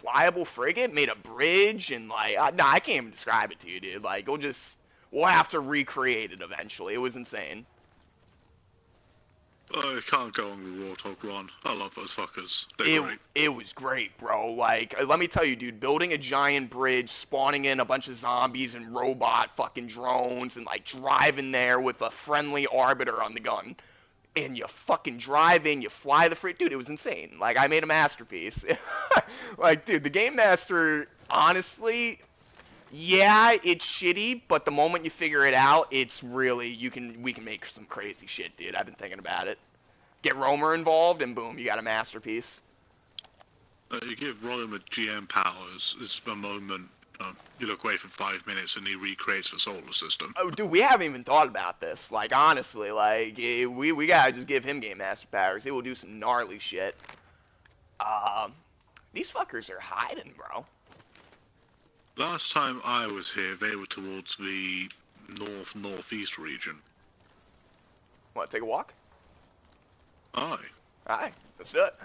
flyable frigate, made a bridge, and like, nah, I can't even describe it to you, dude. Like, we'll have to recreate it eventually. It was insane. I can't go on with Warthog 1. I love those fuckers. They're great. It was great, bro. Like, let me tell you, dude, building a giant bridge, spawning in a bunch of zombies and robot fucking drones, and like driving there with a friendly arbiter on the gun. And you fucking drive in, you fly the free, dude, it was insane. Like, I made a masterpiece. Like, dude, the Game Master, honestly, yeah, it's shitty, but the moment you figure it out, it's really, we can make some crazy shit, dude. I've been thinking about it. Get Romer involved, and boom, you got a masterpiece. You give Romer GM powers, it's the moment you look away for 5 minutes and he recreates the solar system. Oh, dude, we haven't even thought about this. Like, honestly, like, we gotta just give him Game Master powers. He will do some gnarly shit. These fuckers are hiding, bro. Last time I was here, they were towards the northeast region. Want to take a walk? Aye. Aye, let's do it.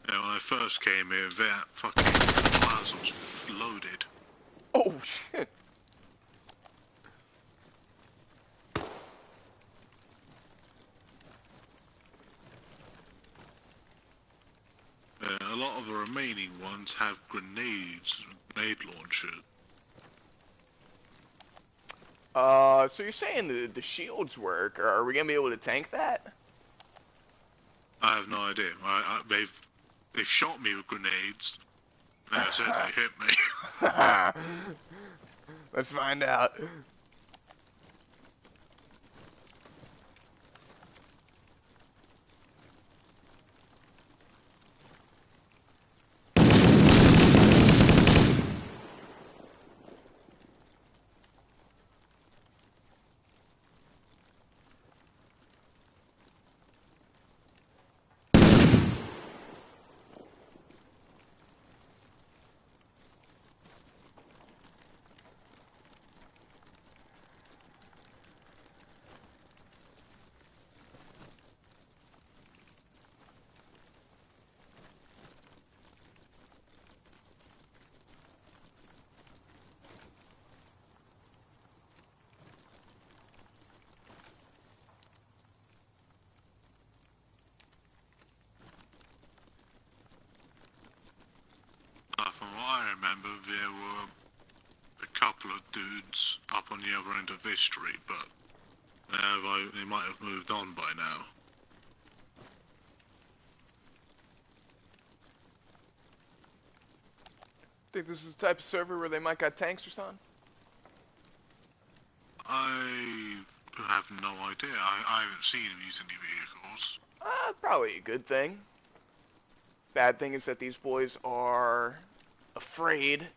Yeah, when I first came here, that fucking plaza was loaded. Oh, shit. A lot of the remaining ones have grenade launchers. So you're saying the shields work? Are we gonna be able to tank that? I have no idea. They've shot me with grenades. They said they hit me. Let's find out. From what I remember, there were a couple of dudes up on the other end of this street, but they might have moved on by now. Think this is the type of server where they might got tanks or something? I have no idea. I haven't seen them use any vehicles. Probably a good thing. Bad thing is that these boys are afraid. And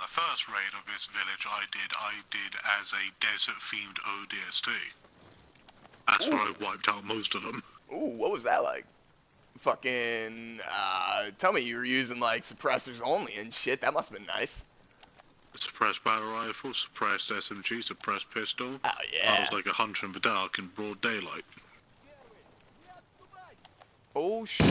the first raid of this village I did as a desert-themed ODST. That's where I wiped out most of them. Ooh, what was that like? Fucking, tell me you were using, like, suppressors only and shit. That must have been nice. Suppressed battle rifle, suppressed SMG, suppressed pistol. Oh, yeah. I was like a hunter in the dark in broad daylight. Oh, shit.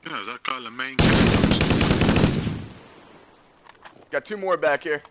Yeah, is that guy the main? Got two more back here.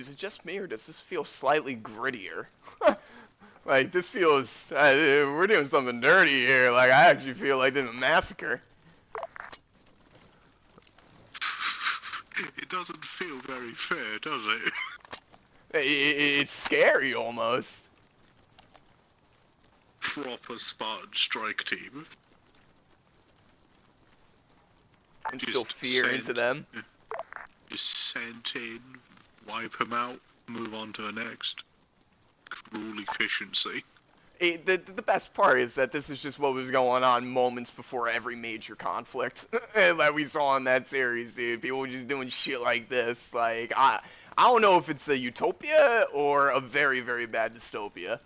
is it just me, or does this feel slightly grittier? Like, this feels, we're doing something dirty here. Like, I actually feel like there's a massacre. It doesn't feel very fair, does it? It's scary, almost. Proper Spartan strike team. Instill fear into them. Just send in, wipe them out, move on to the next. Cruel efficiency. The best part is that this is just what was going on moments before every major conflict that we saw in that series, dude. People were just doing shit like this. Like, I don't know if it's a utopia or a very, very bad dystopia.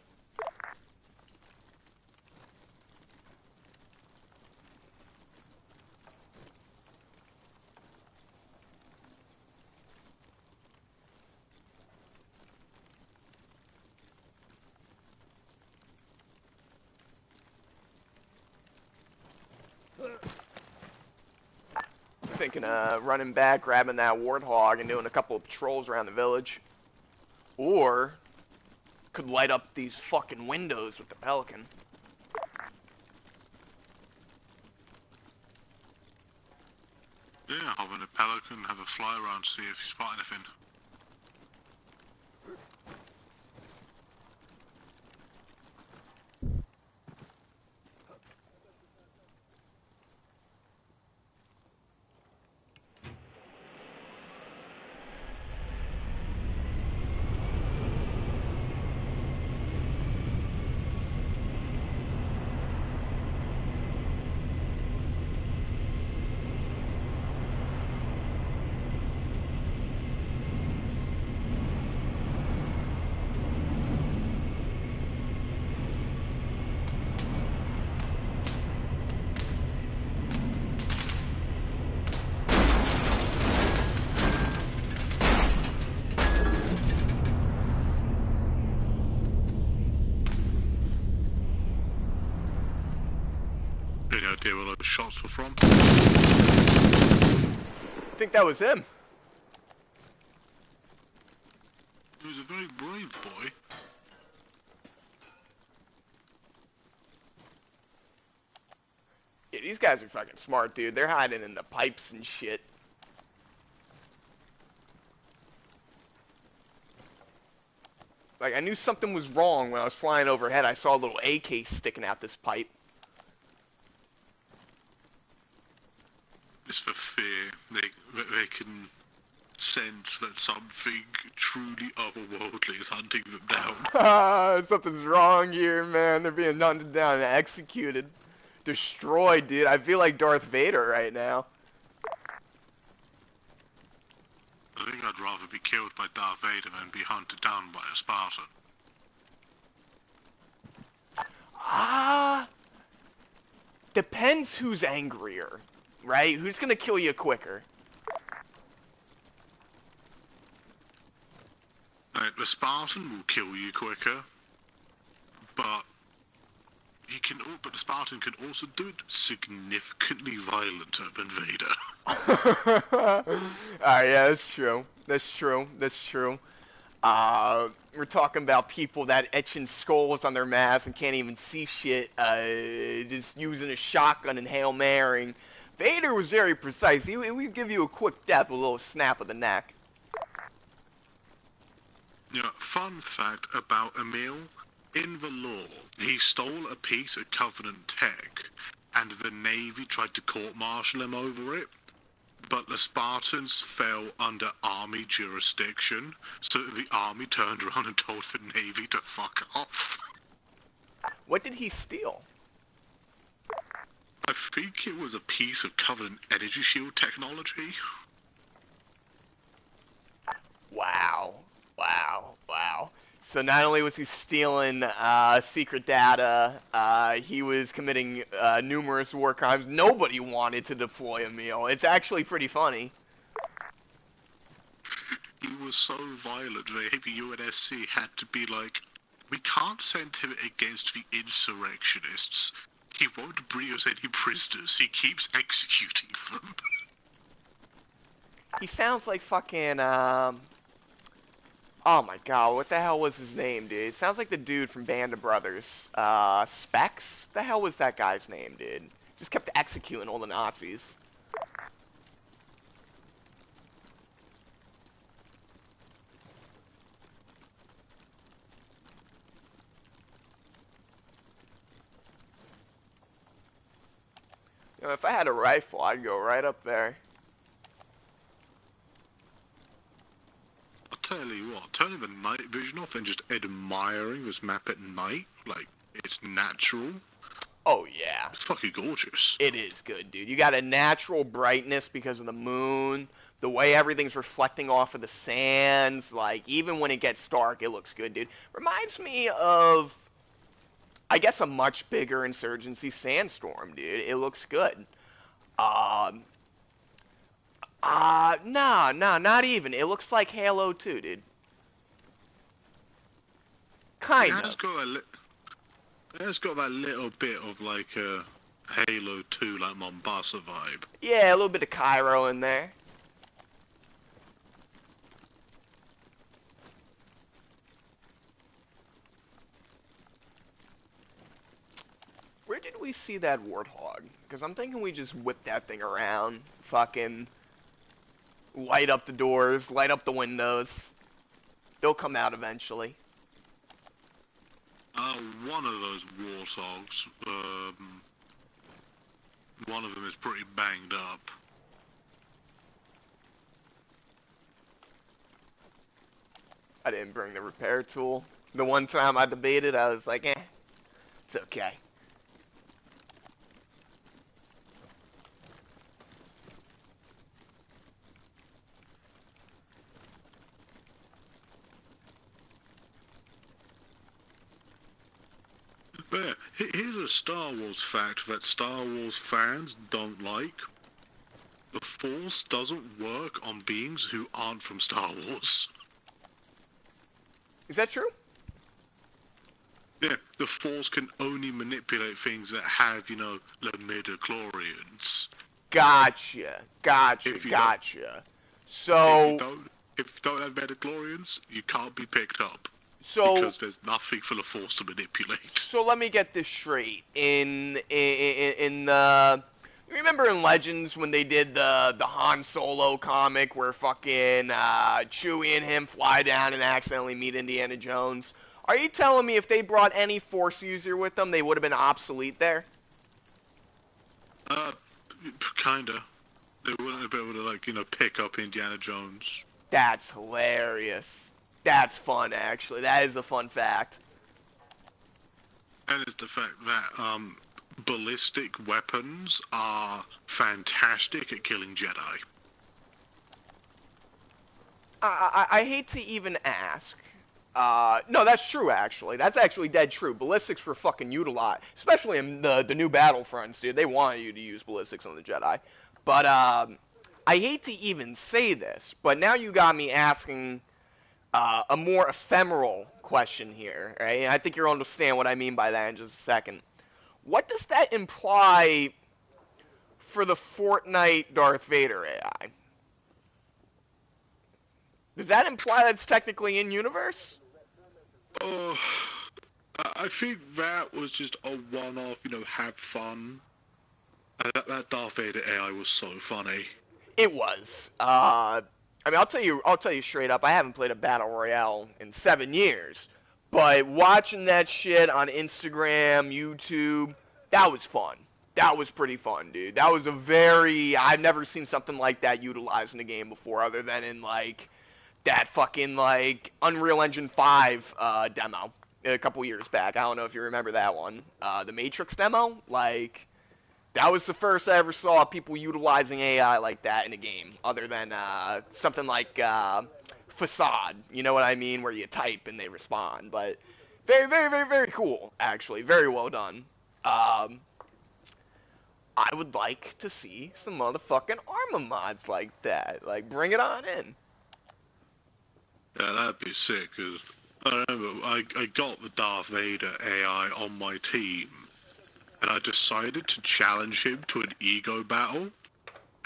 Thinking of running back, grabbing that warthog, and doing a couple of patrols around the village. Or could light up these fucking windows with the Pelican. Yeah, hop in a Pelican, have a fly around, see if you spot anything. Any idea where those shots were from? I think that was him. He was a very brave boy. Yeah, these guys are fucking smart, dude. They're hiding in the pipes and shit. Like, I knew something was wrong when I was flying overhead. I saw a little AK sticking out this pipe. It's for fear. They can sense that something truly otherworldly is hunting them down. Something's wrong here, man. They're being hunted down and executed. Destroyed, dude. I feel like Darth Vader right now. I think I'd rather be killed by Darth Vader than be hunted down by a Spartan. Depends who's angrier, right? Who's gonna kill you quicker? Right, the Spartan will kill you quicker, but the Spartan can also do it significantly violenter than Vader. Alright, yeah, that's true. That's true. That's true. We're talking about people that etching skulls on their masks and can't even see shit, just using a shotgun and Hail Marying. Vader was very precise. He would give you a quick death, a little snap of the neck. Yeah, fun fact about Emil. In the lore, he stole a piece of Covenant tech, and the Navy tried to court-martial him over it, but the Spartans fell under Army jurisdiction, so the Army turned around and told the Navy to fuck off. What did he steal? I think it was a piece of Covenant energy shield technology. Wow. Wow. Wow. So not only was he stealing secret data, he was committing numerous war crimes. Nobody wanted to deploy Emil. It's actually pretty funny. He was so violent that the UNSC had to be like, we can't send him against the insurrectionists. He won't bring us any prisoners. He keeps executing them. He sounds like fucking, Oh my god, what the hell was his name, dude? It sounds like the dude from Band of Brothers. Specs? The hell was that guy's name, dude? Just kept executing all the Nazis. You know, if I had a rifle, I'd go right up there. I'll tell you what, turning the night vision off and just admiring this map at night, like, it's natural. Oh, yeah. It's fucking gorgeous. It is good, dude. You got a natural brightness because of the moon, the way everything's reflecting off of the sands. Like, even when it gets dark, it looks good, dude. Reminds me of, I guess, a much bigger Insurgency Sandstorm, dude. It looks good. No, not even. It looks like Halo 2, dude. Kind of. It's got that little bit of like a Halo 2, like Mombasa vibe. Yeah, a little bit of Cairo in there. Where did we see that warthog? Because I'm thinking we just whip that thing around. Fucking light up the doors, light up the windows. They'll come out eventually. One of those warthogs, one of them is pretty banged up. I didn't bring the repair tool. The one time I debated, I was like, it's okay. But yeah, here's a Star Wars fact that Star Wars fans don't like. The Force doesn't work on beings who aren't from Star Wars. Is that true? Yeah, the Force can only manipulate things that have, you know, the midichlorians. Gotcha. So, if you don't have midichlorians, you can't be picked up. So, because there's nothing for the Force to manipulate. So let me get this straight. In the, remember in Legends when they did the Han Solo comic where fucking Chewie and him fly down and accidentally meet Indiana Jones? Are you telling me if they brought any Force user with them, they would have been obsolete there? Kinda. They wouldn't have been able to, like, you know, pick up Indiana Jones. That's hilarious. That's fun, actually. That is a fun fact. And it's the fact that, ballistic weapons are fantastic at killing Jedi. I hate to even ask. No, that's true, actually. That's actually dead true. Ballistics were fucking utilized, especially in the new Battlefronts, dude. They wanted you to use ballistics on the Jedi. But, I hate to even say this, but now you got me asking a more ephemeral question here, right? And I think you'll understand what I mean by that in just a second. What does that imply for the Fortnite Darth Vader AI? Does that imply that's technically in universe? Oh, I think that was just a one-off, you know, have fun. That Darth Vader AI was so funny. It was. I mean, I'll tell you straight up, I haven't played a battle royale in 7 years, but watching that shit on Instagram, YouTube, that was fun. That was pretty fun, dude. That was I've never seen something like that utilized in a game before, other than in, like, that fucking, like, Unreal Engine 5 demo a couple years back. I don't know if you remember that one. The Matrix demo, like, that was the first I ever saw people utilizing AI like that in a game, other than something like Facade, you know what I mean, where you type and they respond. But very, very, very, very cool, actually. Very well done. I would like to see some motherfucking Arma mods like that. Like, bring it on in. Yeah, that'd be sick, because I remember I got the Darth Vader AI on my team, and I decided to challenge him to an ego battle,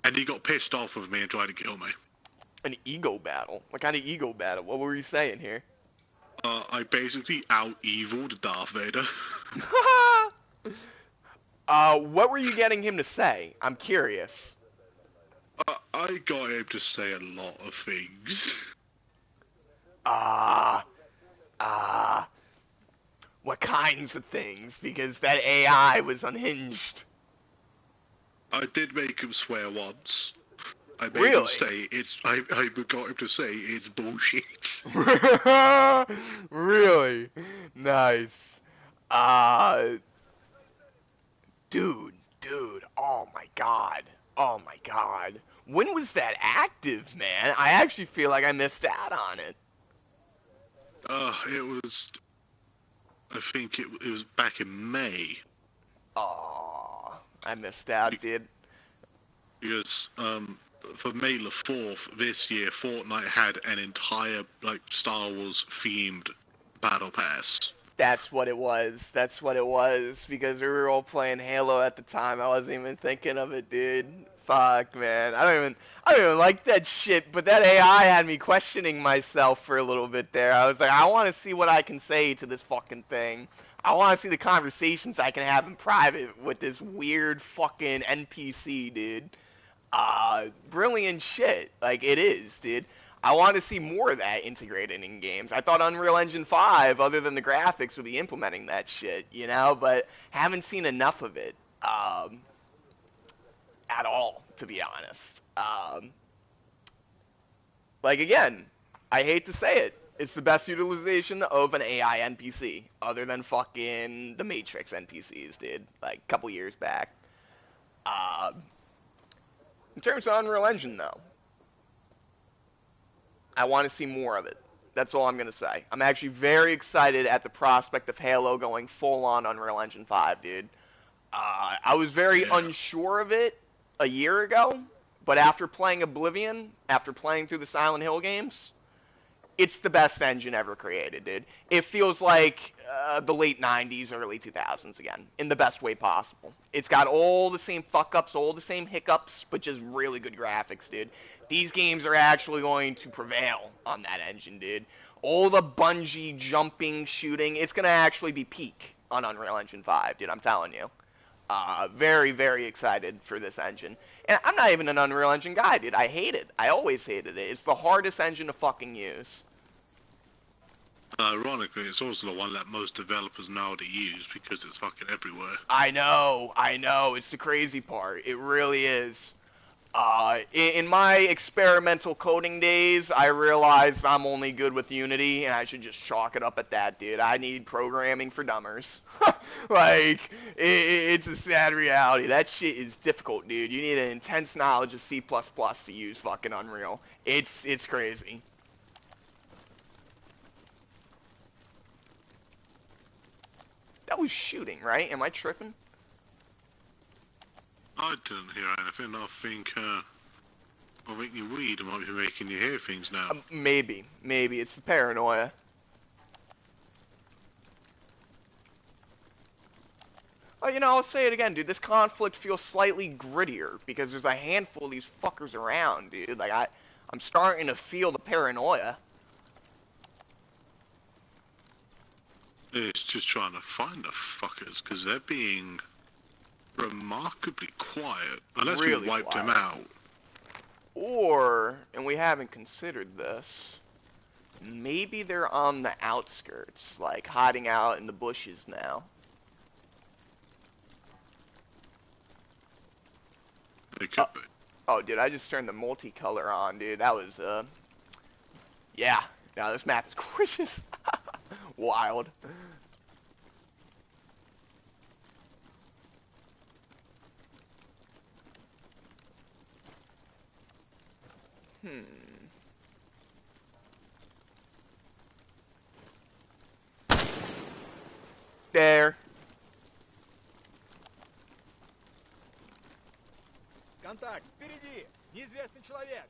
and he got pissed off with me and tried to kill me. An ego battle? What kind of ego battle? What were you saying here? I basically out-eviled Darth Vader. What were you getting him to say? I'm curious. I got him to say a lot of things. Ah, ah. What kinds of things? Because that AI was unhinged. I did make him swear once. I made him Really? say it's. I got him to say it's bullshit. Really? Nice. Uh, dude. Oh my god. Oh my god. When was that active, man? I actually feel like I missed out on it. It was. I think it was back in May. Oh, I missed out, dude. Because for May the 4th this year, Fortnite had an entire like Star Wars themed battle pass. That's what it was. That's what it was. Because we were all playing Halo at the time. I wasn't even thinking of it, dude. Fuck, man. I don't even like that shit. But that AI had me questioning myself for a little bit there. I was like, I want to see what I can say to this fucking thing. I want to see the conversations I can have in private with this weird fucking NPC, dude. Brilliant shit. Like, it is, dude. I want to see more of that integrated in games. I thought Unreal Engine 5, other than the graphics, would be implementing that shit, you know, but haven't seen enough of it at all, to be honest. Like, again, I hate to say it. It's the best utilization of an AI NPC, other than fucking the Matrix NPCs did, like, a couple years back. Uh, in terms of Unreal Engine, though, I want to see more of it. That's all I'm going to say. I'm actually very excited at the prospect of Halo going full on Unreal Engine 5, dude. I was very Yeah. unsure of it a year ago, but after playing Oblivion, after playing through the Silent Hill games, it's the best engine ever created, dude. It feels like the late 90s, early 2000s again, in the best way possible. It's got all the same fuck ups, all the same hiccups, but just really good graphics, dude. These games are actually going to prevail on that engine, dude. All the bungee jumping, shooting, it's going to actually be peak on Unreal Engine 5, dude, I'm telling you. Very, very excited for this engine. And I'm not even an Unreal Engine guy, dude. I hate it. I always hated it. It's the hardest engine to fucking use. Ironically, it's also the one that most developers know to use because it's fucking everywhere. I know. It's the crazy part. It really is. In my experimental coding days, I realized I'm only good with Unity, and I should just chalk it up at that, dude. I need programming for dumbers. Like, it's a sad reality. That shit is difficult, dude. You need an intense knowledge of C++ to use fucking Unreal. It's crazy. That was shooting, right? Am I tripping? I didn't hear anything. I think your weed might be making you hear things now. Maybe. It's the paranoia. Oh, you know, I'll say it again, dude. This conflict feels slightly grittier because there's a handful of these fuckers around, dude. Like, I'm starting to feel the paranoia. It's just trying to find the fuckers because they're being remarkably quiet. Unless we Really wiped quiet. them out. Or, and we haven't considered this, maybe they're on the outskirts, like hiding out in the bushes now. They could be. Oh, dude, I just turned the multicolor on, dude. That was, yeah. Now this map is gorgeous. Wild. Hmm. There. Контакт, впереди! Неизвестный человек!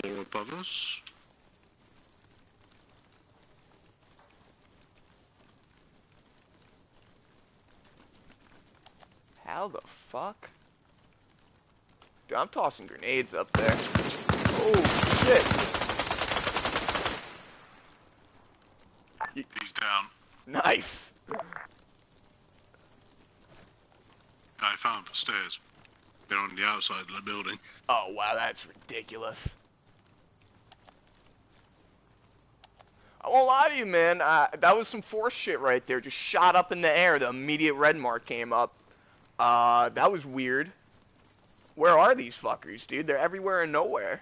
Or above us. How the fuck? Dude, I'm tossing grenades up there. Oh, shit. He's down. Nice. I found him for stairs. They're on the outside of the building. Oh, wow, that's ridiculous. I won't lie to you, man. That was some force shit right there. Just shot up in the air. The immediate red mark came up. That was weird. Where are these fuckers, dude? They're everywhere and nowhere.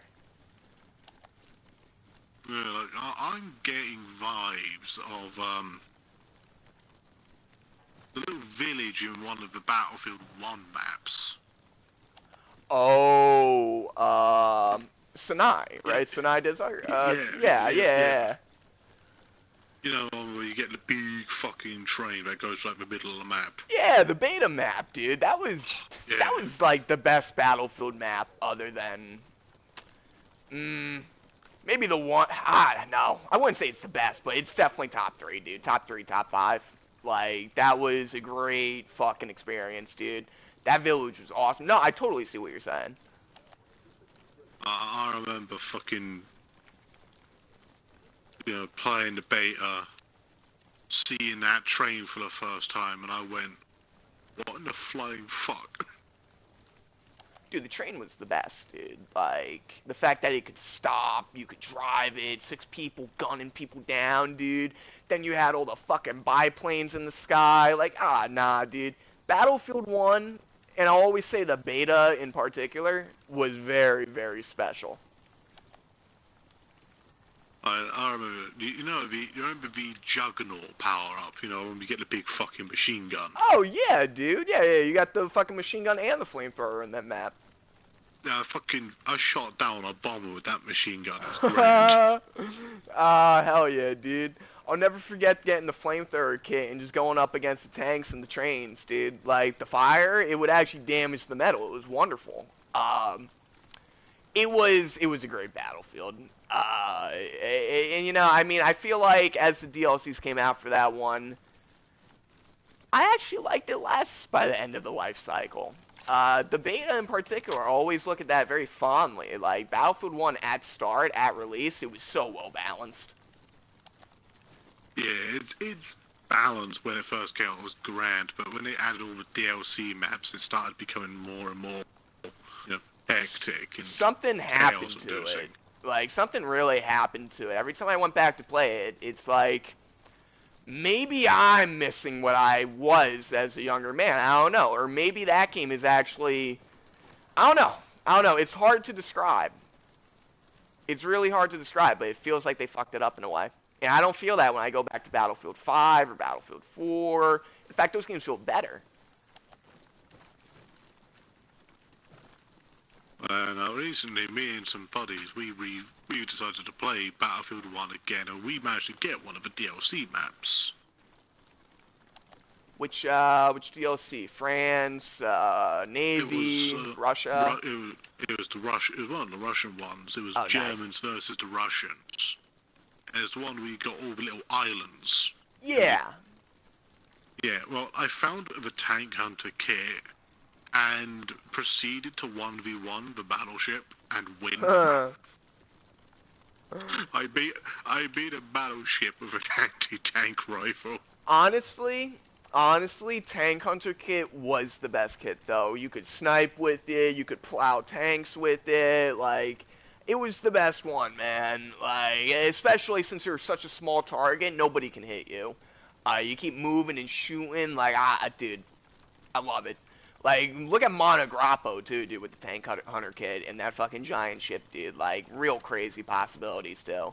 Yeah, like, I'm getting vibes of, the little village in one of the Battlefield 1 maps. Oh, Sinai, right? Sinai Desert? Yeah. You know, where you get the big fucking train that goes like the middle of the map. Yeah, the beta map, dude. That was like the best Battlefield map other than maybe the one. No, I wouldn't say it's the best, but it's definitely top 3, dude. Top 3, top 5. Like, that was a great fucking experience, dude. That village was awesome. No, I totally see what you're saying. I remember fucking, you know, playing the beta, seeing that train for the first time, and I went, what in the flying fuck? Dude, the train was the best, dude. Like, the fact that it could stop, you could drive it, 6 people gunning people down, dude. Then you had all the fucking biplanes in the sky. Like, nah, dude. Battlefield 1, and I'll always say the beta in particular, was very, very special. I remember, you remember the Juggernaut power-up, you know, when we get the big fucking machine gun? Oh, yeah, dude. Yeah, you got the fucking machine gun and the flamethrower in that map. Yeah, I shot down a bomber with that machine gun. It was great. Hell yeah, dude. I'll never forget getting the flamethrower kit and just going up against the tanks and the trains, dude. Like, the fire, it would actually damage the metal. It was wonderful. It was a great Battlefield. And you know, I mean, I feel like as the DLCs came out for that one, I actually liked it less by the end of the life cycle. The beta in particular, I always look at that very fondly. Like, Battlefield 1 at start, at release, it was so well balanced. Yeah, it's balanced when it first came out. It was grand, but when they added all the DLC maps, it started becoming more and more, you know, hectic. And something happened to it. Like, something really happened to it. Every time I went back to play it, it's like, maybe I'm missing what I was as a younger man. I don't know. Or maybe that game is actually, I don't know. It's hard to describe. It's really hard to describe, but it feels like they fucked it up in a way. And I don't feel that when I go back to Battlefield 5 or Battlefield 4. In fact, those games feel better. Recently, me and some buddies, we decided to play Battlefield 1 again, and we managed to get one of the DLC maps. Which DLC? France, Navy, Russia? It was one of the Russian ones. It was Germans versus the Russians. And it's the one where you got all the little islands. Yeah. Yeah, well, I found the Tank Hunter kit and proceeded to 1v1 the battleship and win. I beat a battleship with an anti-tank rifle. Honestly, Tank Hunter kit was the best kit, though. You could snipe with it, you could plow tanks with it, like, it was the best one, man. Like, especially since you're such a small target, nobody can hit you. You keep moving and shooting, like, dude, I love it. Like, look at Monograppo, too, dude, with the Tank Hunter kit and that fucking giant ship, dude. Like, real crazy possibilities, too.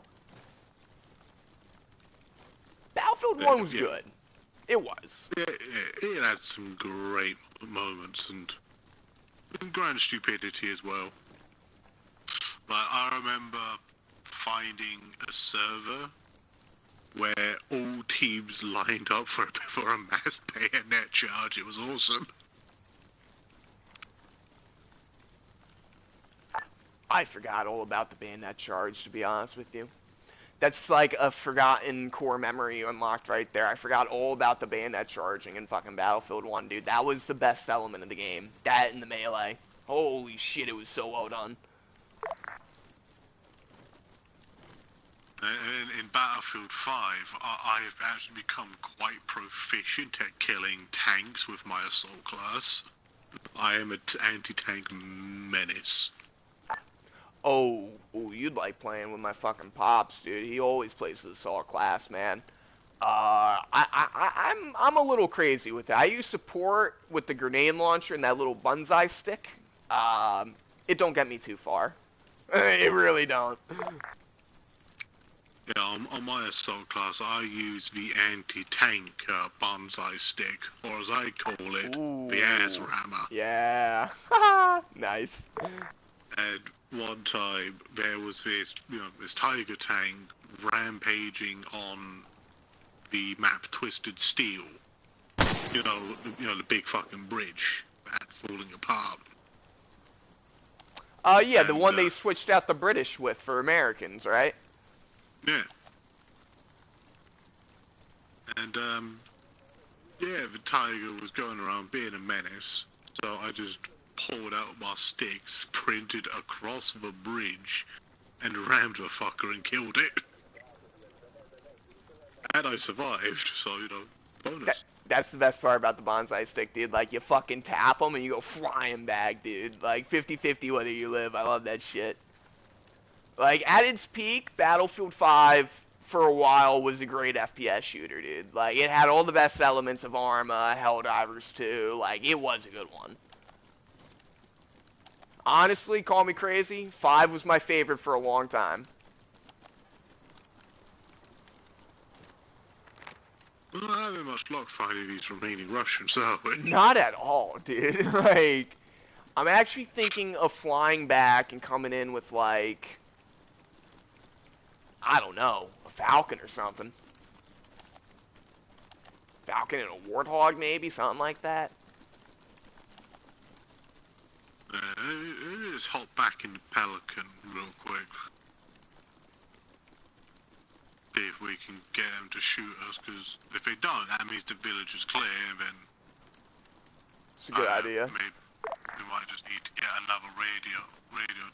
Battlefield 1 was good. It was. Yeah, it had some great moments and grand stupidity as well. Like, I remember finding a server where all teams lined up for a mass bayonet charge. It was awesome. I forgot all about the bayonet charge, to be honest with you. That's like a forgotten core memory unlocked right there. I forgot all about the bayonet charging in fucking Battlefield 1, dude. That was the best element of the game. That and the melee. Holy shit, it was so well done. In Battlefield 5, I've actually become quite proficient at killing tanks with my assault class. I am an anti-tank menace. Oh, you'd like playing with my fucking pops, dude. He always plays the assault class, man. I'm a little crazy with it. I use support with the grenade launcher and that little bonsai stick. It don't get me too far. It really don't. Yeah, on my assault class, I use the anti-tank bonsai stick, or as I call it, the ass rammer. Yeah. Nice. And one time, there was this, this tiger tank rampaging on the map Twisted Steel. The big fucking bridge that's falling apart. Yeah, the one they switched out the British with for Americans, right? Yeah. And, the tiger was going around being a menace, so I just pulled out my stick, sprinted across the bridge, and rammed the fucker and killed it. And I survived, so, bonus. That's the best part about the bonsai stick, dude. Like, you fucking tap them and you go flying back, dude. Like, 50-50 whether you live. I love that shit. Like, at its peak, Battlefield 5, for a while, was a great FPS shooter, dude. Like, it had all the best elements of Arma, Helldivers 2. Like, it was a good one. Honestly, call me crazy, 5 was my favorite for a long time. Well, I haven't much luck finding these remaining Russians, are we? Not at all, dude. Like, I'm actually thinking of flying back and coming in with, like, I don't know, a Falcon or something. Falcon and a Warthog, maybe, something like that. Let's hop back into Pelican real quick. See if we can get them to shoot us, because if they don't, that means the village is clear, and then... It's a good idea. We might just need to get another radio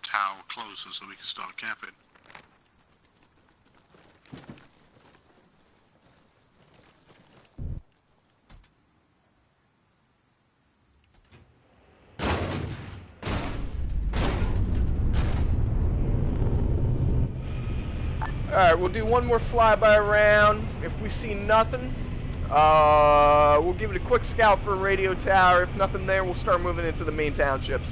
tower closer so we can start camping. Alright, we'll do one more flyby around. If we see nothing, we'll give it a quick scout for a radio tower. If nothing there, we'll start moving into the main townships.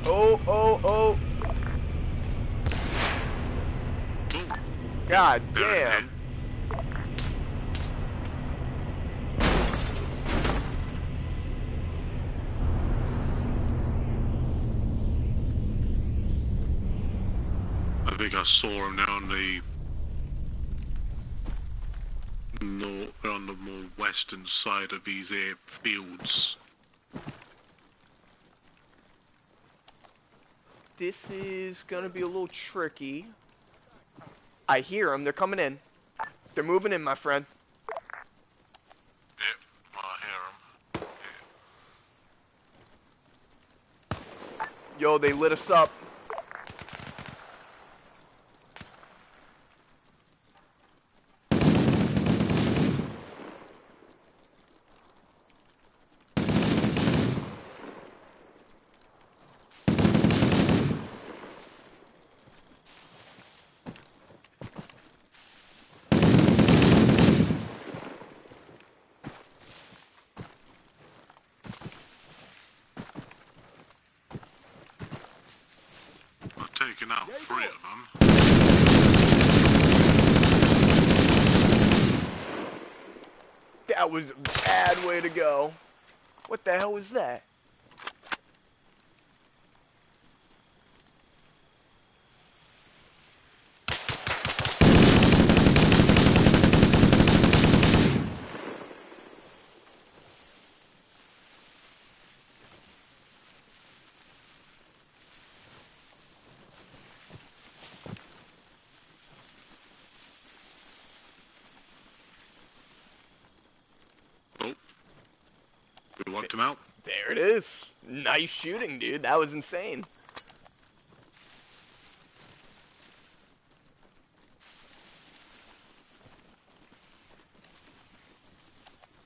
Oh. God damn. I think I saw him now on the more western side of these fields. This is gonna be a little tricky. I hear them. They're coming in. They're moving in, my friend. Yep, I hear them. Yo, they lit us up. Taking out 3 of them. That was a bad way to go. What the hell was that? wiped him out. There it is. Nice shooting, dude. That was insane.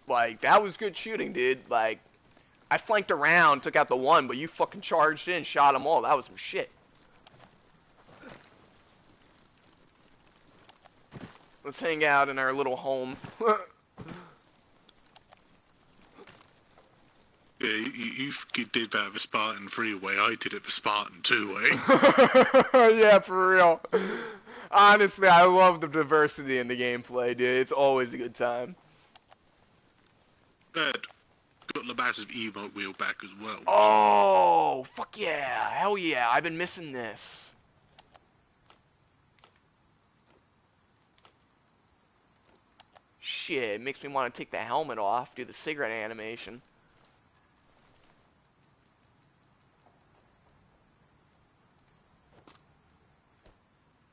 Like, that was good shooting, dude. Like, I flanked around, took out the one, but you fucking charged in, shot them all. That was some shit. Let's hang out in our little home. Yeah, you did that for Spartan 3-way. I did it for Spartan 2-way. Yeah, for real. Honestly, I love the diversity in the gameplay, dude. It's always a good time. Got the massive emote wheel back as well. Oh, fuck yeah. Hell yeah. I've been missing this. Shit, it makes me want to take the helmet off, do the cigarette animation.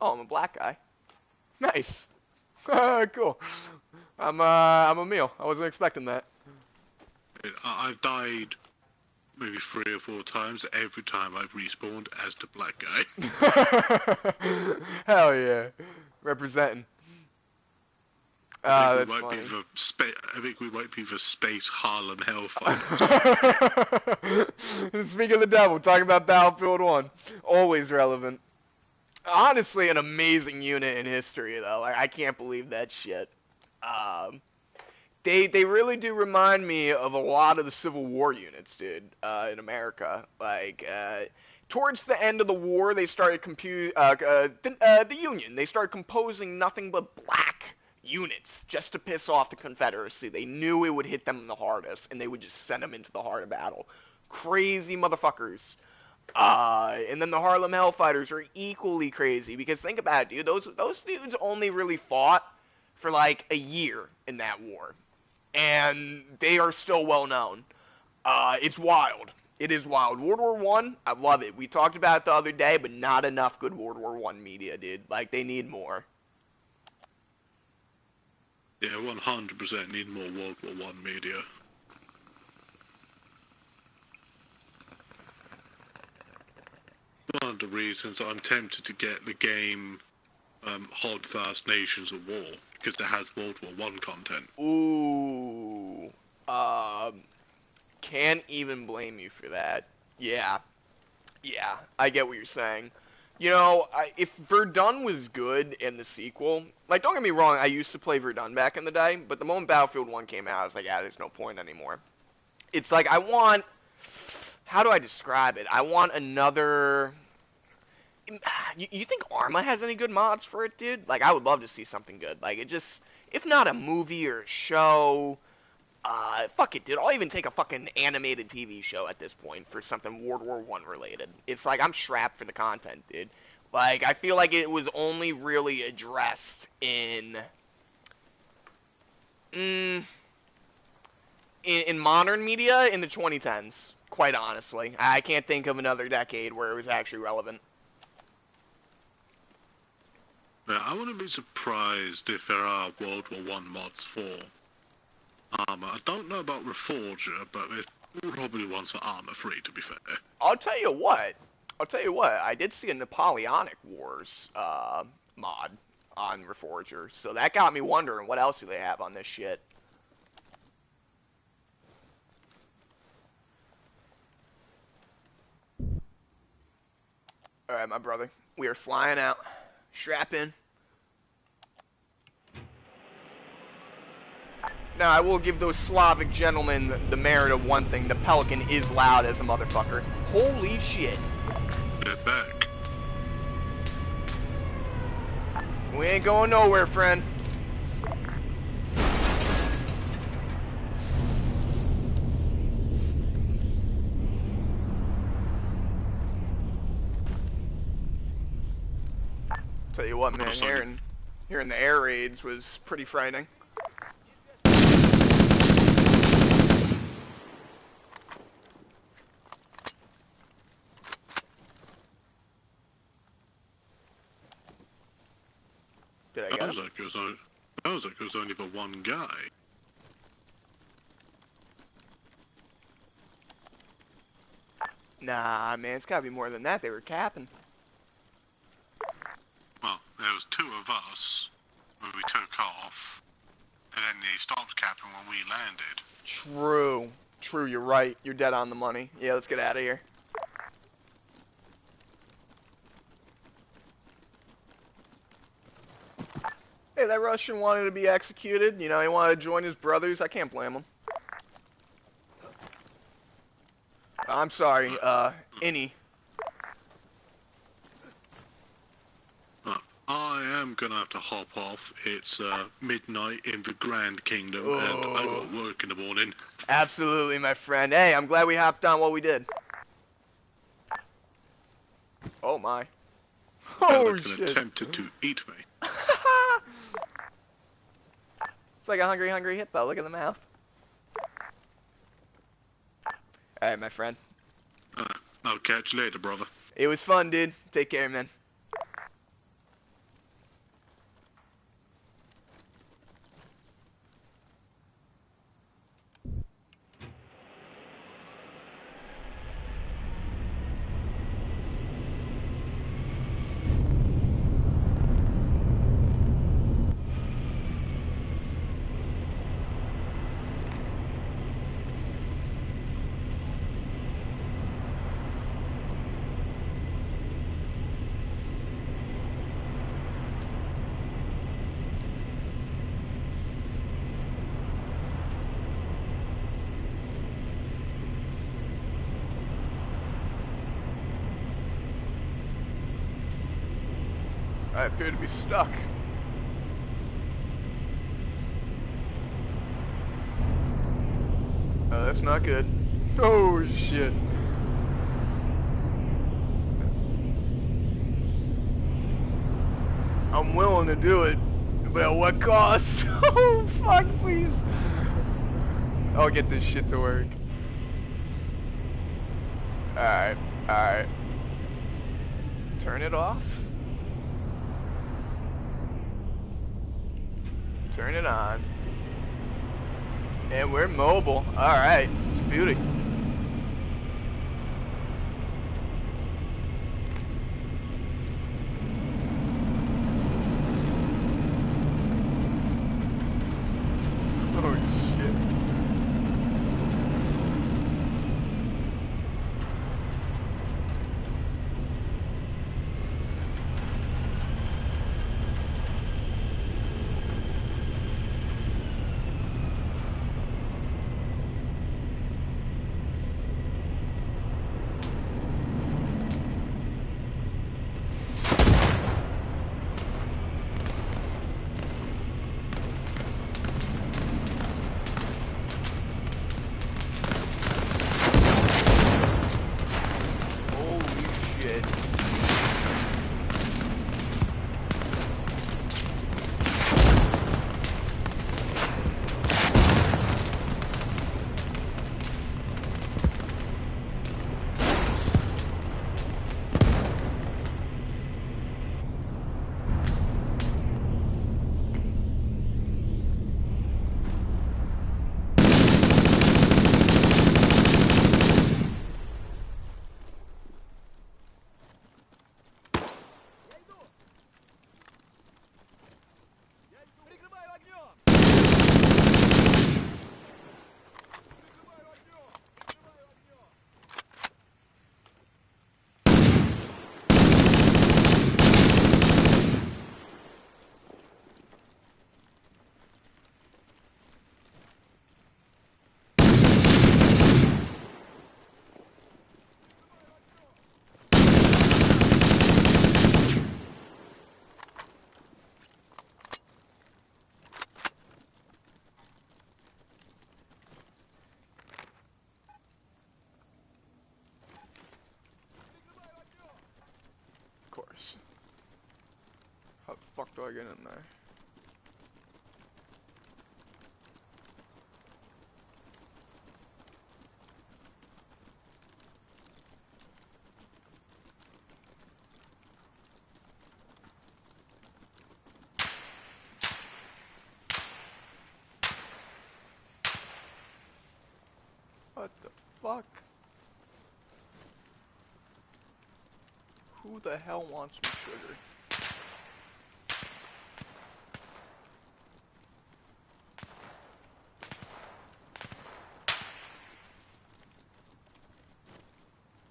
Oh, I'm a black guy. Nice. Cool. I'm a meal. I wasn't expecting that. I've died maybe 3 or 4 times. Every time I've respawned as the black guy. Hell yeah. Representing. That's funny. I think we might be for Space Harlem Hellfighters. Speaking of the devil, talking about Battlefield 1. Always relevant. Honestly, an amazing unit in history, though. Like, I can't believe that shit. They really do remind me of a lot of the Civil War units, dude, in America. Like, towards the end of the war, they started the Union. They started composing nothing but black units just to piss off the Confederacy. They knew it would hit them the hardest, and they would just send them into the heart of battle. Crazy motherfuckers. And then the Harlem Hellfighters are equally crazy, because think about it, dude, those dudes only really fought for like a year in that war, and they are still well known. It's wild. It is wild. World War One, I love it. We talked about it the other day, but not enough good World War One media, dude. Like, they need more. Yeah, 100% need more World War One media. One of the reasons I'm tempted to get the game Hod Fast Nations of War, because it has World War One content. Ooh. Can't even blame you for that. Yeah. Yeah, I get what you're saying. You know, if Verdun was good in the sequel, like, don't get me wrong, I used to play Verdun back in the day, but the moment Battlefield 1 came out, I was like, yeah, there's no point anymore. It's like, I want, how do I describe it? I want another, you think Arma has any good mods for it, dude? Like, I would love to see something good. Like, it just, if not a movie or a show, fuck it, dude. I'll even take a fucking animated TV show at this point for something World War One related. It's like I'm strapped for the content, dude. Like, I feel like it was only really addressed in modern media in the 2010s. Quite honestly, I can't think of another decade where it was actually relevant. Yeah, I wouldn't be surprised if there are World War One mods for Arma. I don't know about Reforger, but there's probably ones for Arma 3, to be fair. I'll tell you what. I did see a Napoleonic Wars mod on Reforger, so that got me wondering what else do they have on this shit. All right, my brother, we are flying out. Strap in. Now, I will give those Slavic gentlemen the merit of one thing. The Pelican is loud as a motherfucker. Holy shit. Get back. We ain't going nowhere, friend. Tell you what, man, hearing the air raids was pretty frightening. Did I get him? Sounds like it was only the one guy. Nah, man, it's gotta be more than that. They were capping. Well, there was 2 of us when we took off, and then they stopped capping when we landed. True. True, you're right. You're dead on the money. Yeah, let's get out of here. Hey, that Russian wanted to be executed. You know, he wanted to join his brothers. I can't blame him. I'm sorry, Innie. I am gonna have to hop off. It's midnight in the Grand Kingdom, and I got work in the morning. Absolutely, my friend. Hey, I'm glad we hopped on while we did. Oh my. Oh shit. Attempted to eat me. It's like a hungry, hungry hippo. Look at the mouth. Alright, my friend. I'll catch you later, brother. It was fun, dude. Take care, man. I appear to be stuck. Oh, that's not good. Oh, shit. I'm willing to do it, but at what cost? Oh, fuck, please. I'll get this shit to work. Alright, alright. Turn it off. Turn it on. And we're mobile. Alright. It's beauty. Oh shit. Прикрываю огнем! Прикрываю огнем! Прикрываю огнем! Of course. How the fuck do I get in there? What the fuck? Who the hell wants some sugar?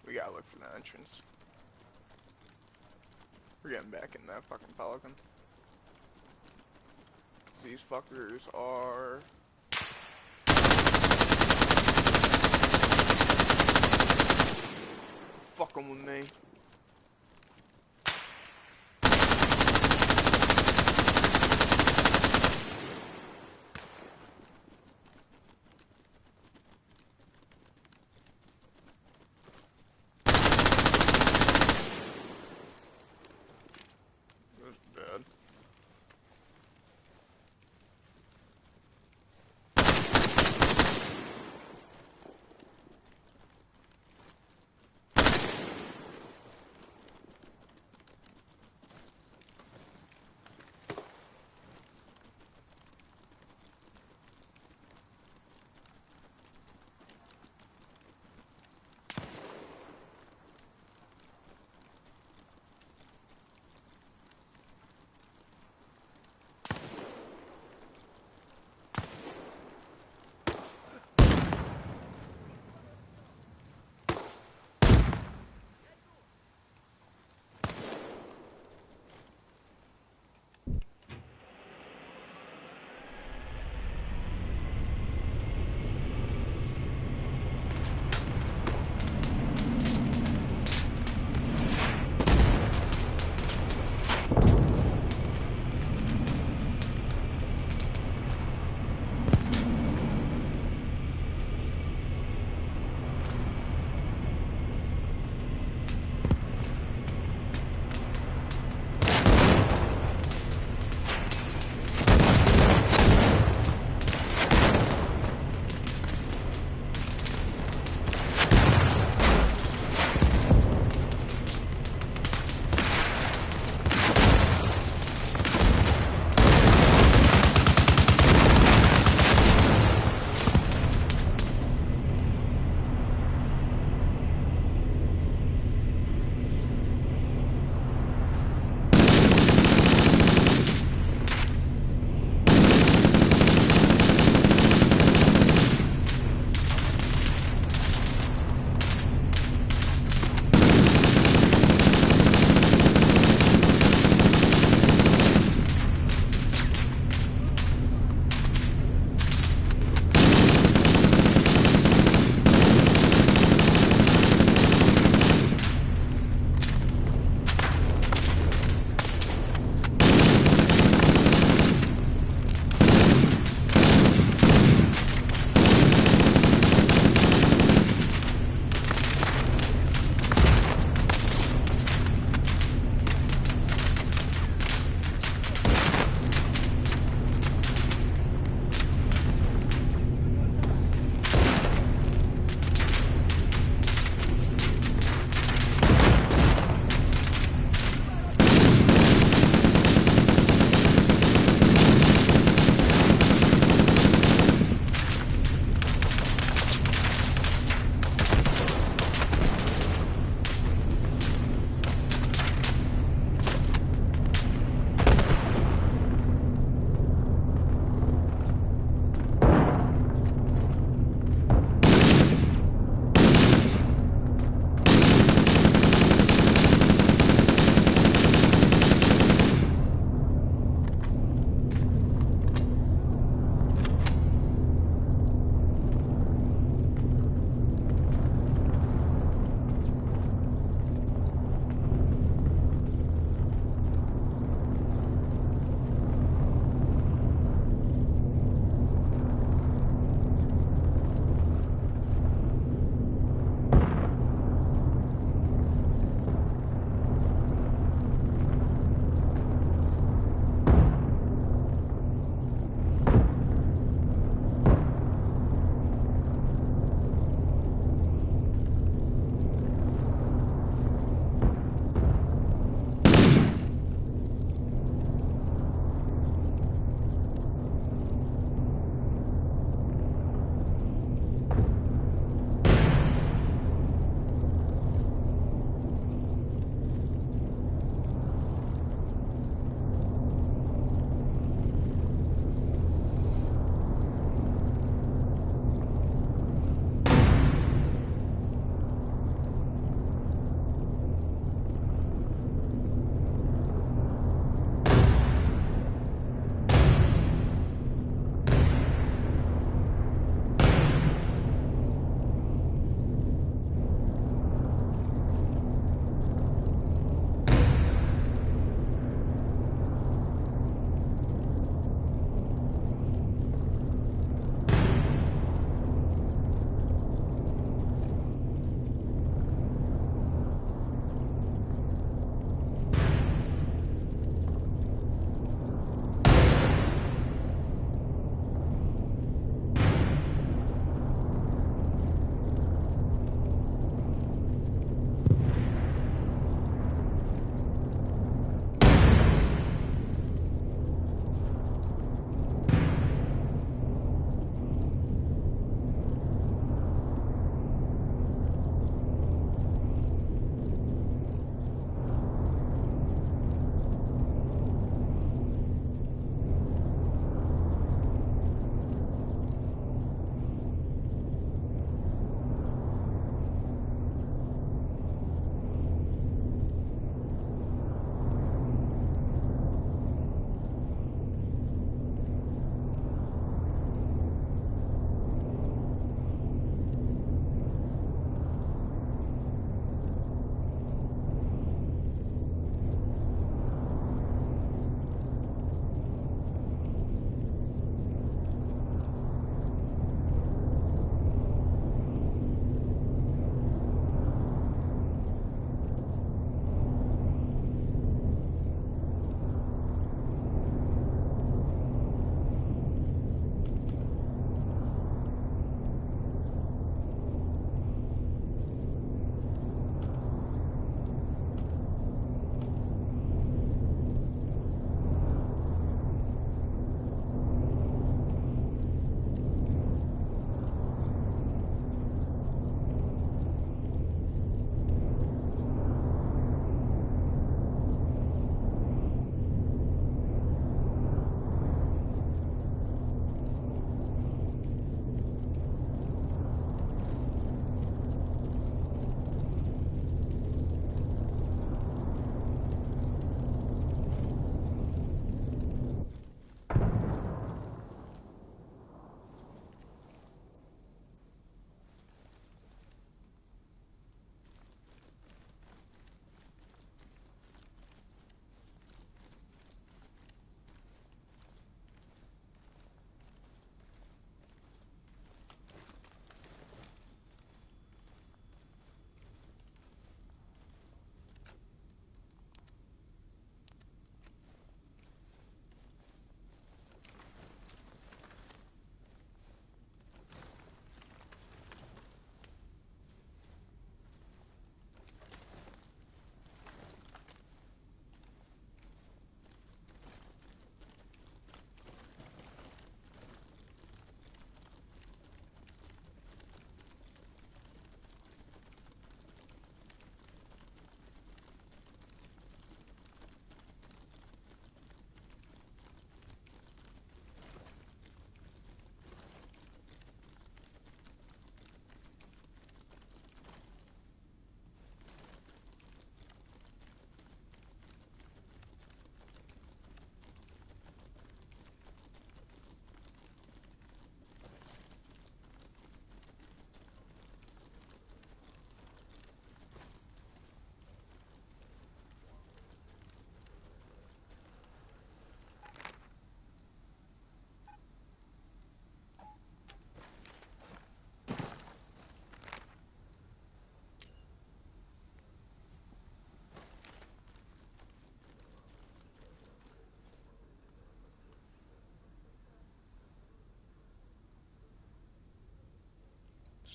We gotta look for the entrance. We're getting back in that fucking Pelican. These fuckers are... fucking with me. That's bad.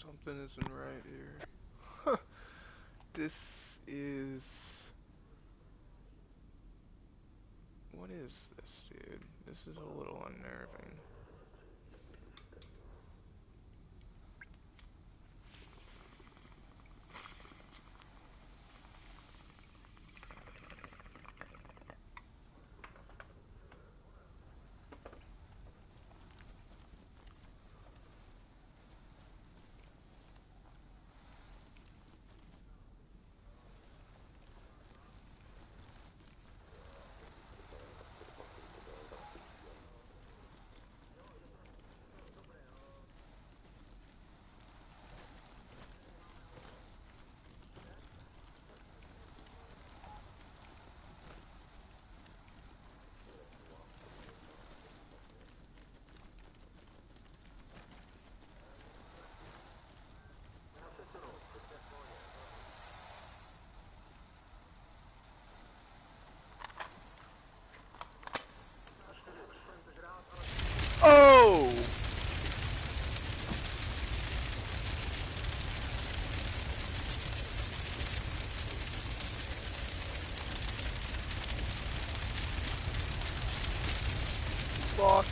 Something isn't right here. This is... What is this, dude? This is a little unnerving. Oh! Fuck.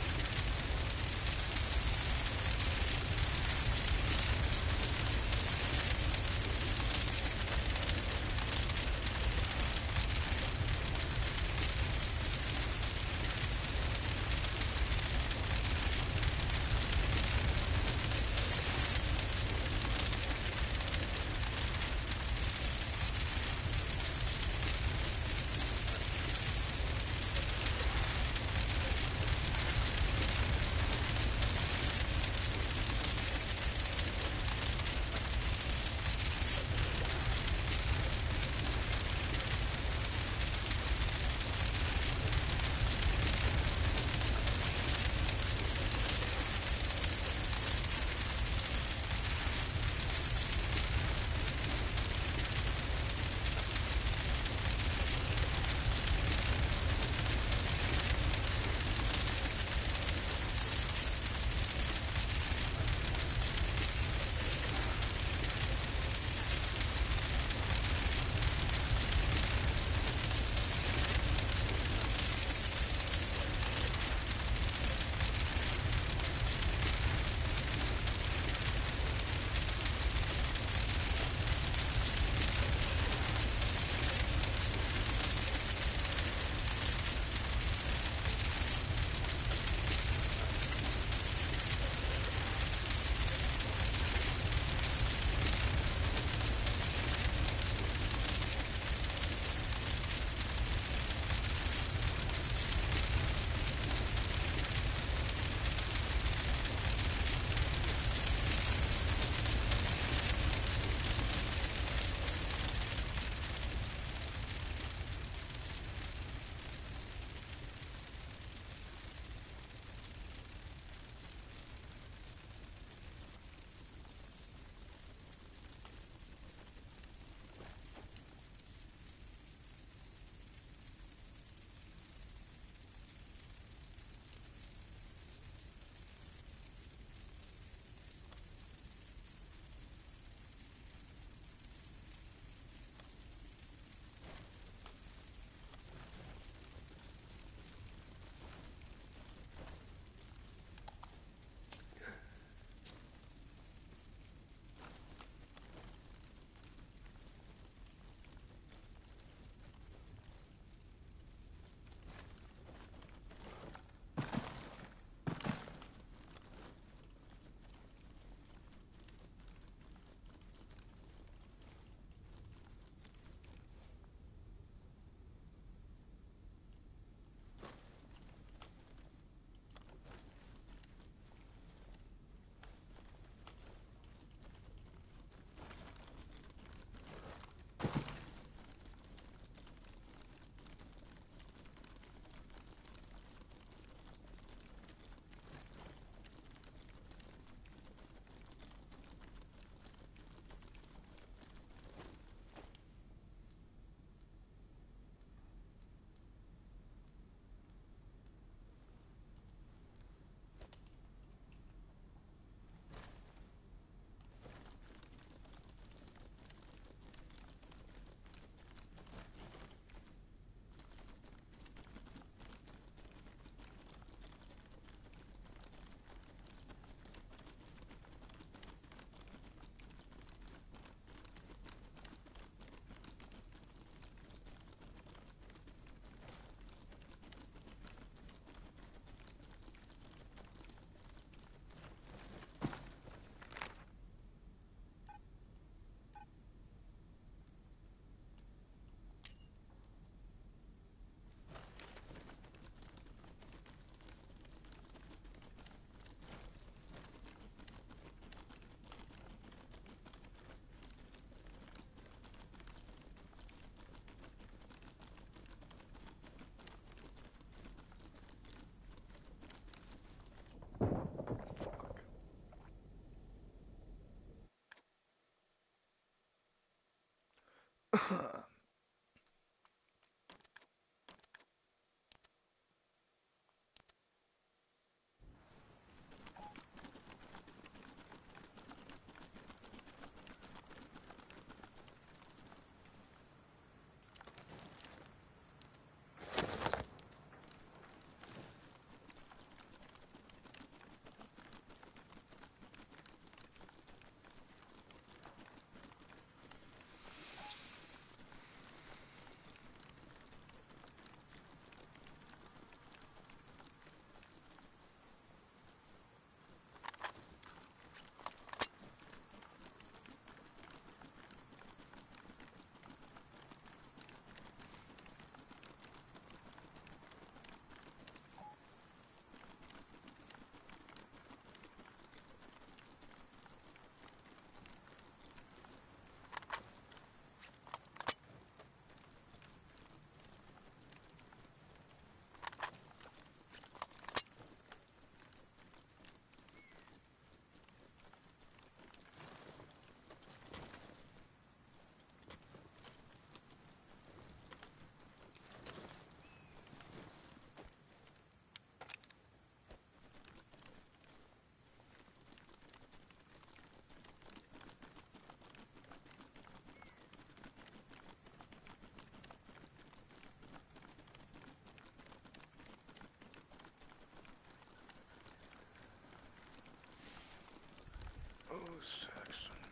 Who's texting me?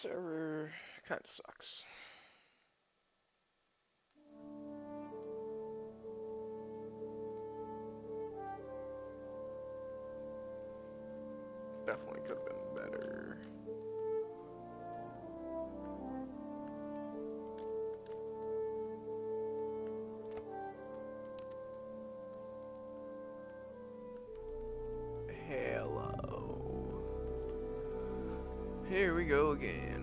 Server kind of sucks. Definitely could have been better. Hello. Here we go again.